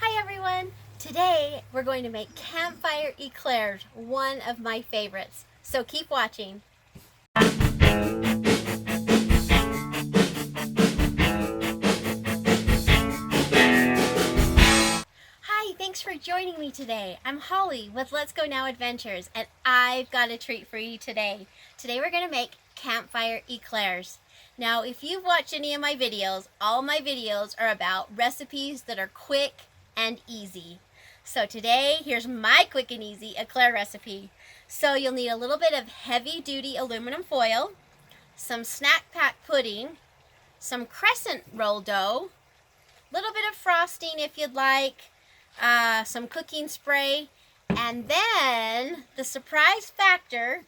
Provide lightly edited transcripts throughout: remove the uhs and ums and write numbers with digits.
Hi everyone! Today we're going to make Campfire Eclairs, one of my favorites. So keep watching. Hi, thanks for joining me today. I'm Holly with Let's Go Now Adventures, and I've got a treat for you today. Today we're going to make Campfire Eclairs. Now, if you've watched any of my videos, all my videos are about recipes that are quick and easy. So today, here's my quick and easy eclair recipe. So you'll need a little bit of heavy-duty aluminum foil, some snack pack pudding, some crescent roll dough, a little bit of frosting if you'd like, some cooking spray, and then the surprise factor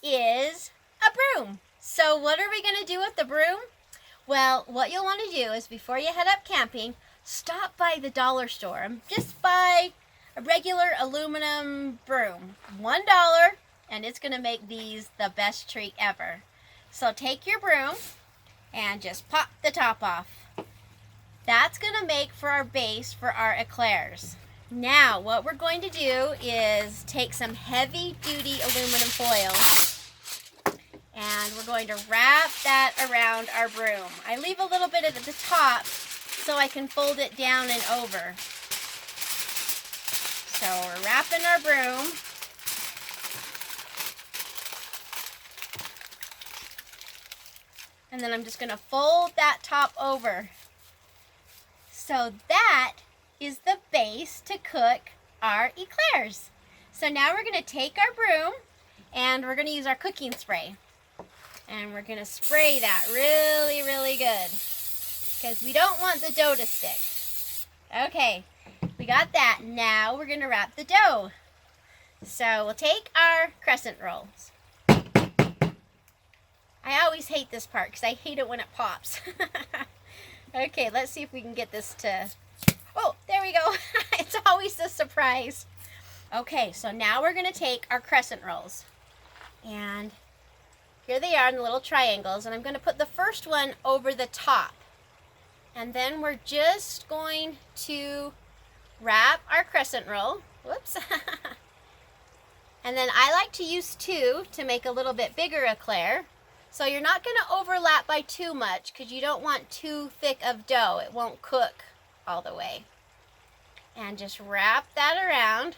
is a broom. So what are we going to do with the broom? Well, what you'll want to do is before you head up camping, stop by the dollar store and just buy a regular aluminum broom. $1, and it's going to make these the best treat ever. So take your broom and just pop the top off. That's going to make for our base for our eclairs. Now, what we're going to do is take some heavy-duty aluminum foil and we're going to wrap that around our broom. I leave a little bit at the top so I can fold it down and over. So we're wrapping our broom. And then I'm just going to fold that top over. So that is the base to cook our eclairs. So now we're going to take our broom and we're going to use our cooking spray. And we're going to spray that really, really good, because we don't want the dough to stick. Okay, we got that. Now we're going to wrap the dough. So we'll take our crescent rolls. I always hate this part because I hate it when it pops. Okay, let's see if we can get this to... Oh, there we go. It's always a surprise. Okay, so now we're going to take our crescent rolls. And here they are in the little triangles. And I'm going to put the first one over the top. And then we're just going to wrap our crescent roll. Whoops. And then I like to use 2 to make a little bit bigger eclair. So you're not going to overlap by too much because you don't want too thick of dough. It won't cook all the way. And just wrap that around.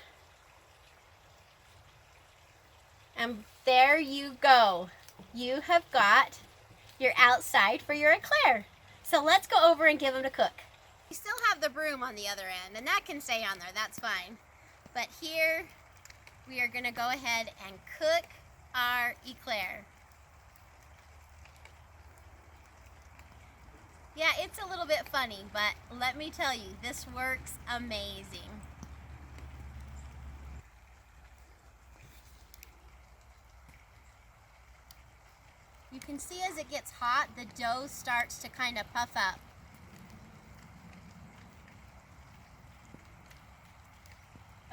And there you go. You have got your outside for your eclair. So let's go over and give them to cook. You still have the broom on the other end, and that can stay on there, that's fine. But here, we are going to go ahead and cook our eclair. Yeah, it's a little bit funny, but let me tell you, this works amazing. You can see as it gets hot, the dough starts to kind of puff up.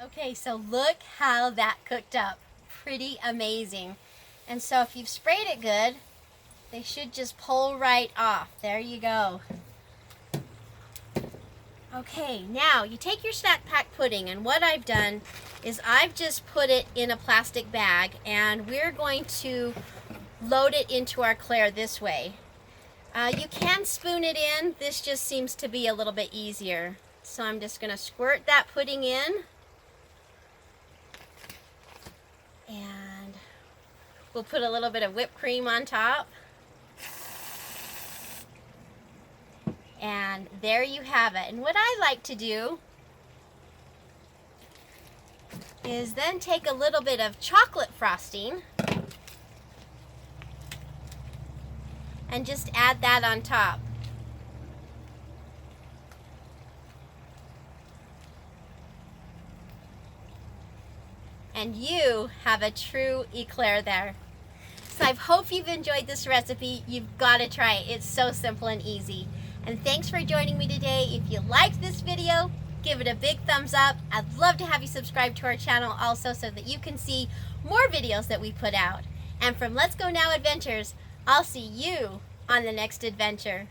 Okay, so look how that cooked up. Pretty amazing. And so if you've sprayed it good, they should just pull right off. There you go. Okay, now you take your snack pack pudding, and what I've done is I've just put it in a plastic bag, and we're going to load it into our eclair this way. You can spoon it in. This just seems to be a little bit easier. So I'm just going to squirt that pudding in. And we'll put a little bit of whipped cream on top. And there you have it. And what I like to do is then take a little bit of chocolate frosting and just add that on top. And you have a true eclair there. So I hope you've enjoyed this recipe. You've got to try it. It's so simple and easy. And thanks for joining me today. If you liked this video, give it a big thumbs up. I'd love to have you subscribe to our channel also so that you can see more videos that we put out. And from Let's Go Now Adventures, I'll see you on the next adventure.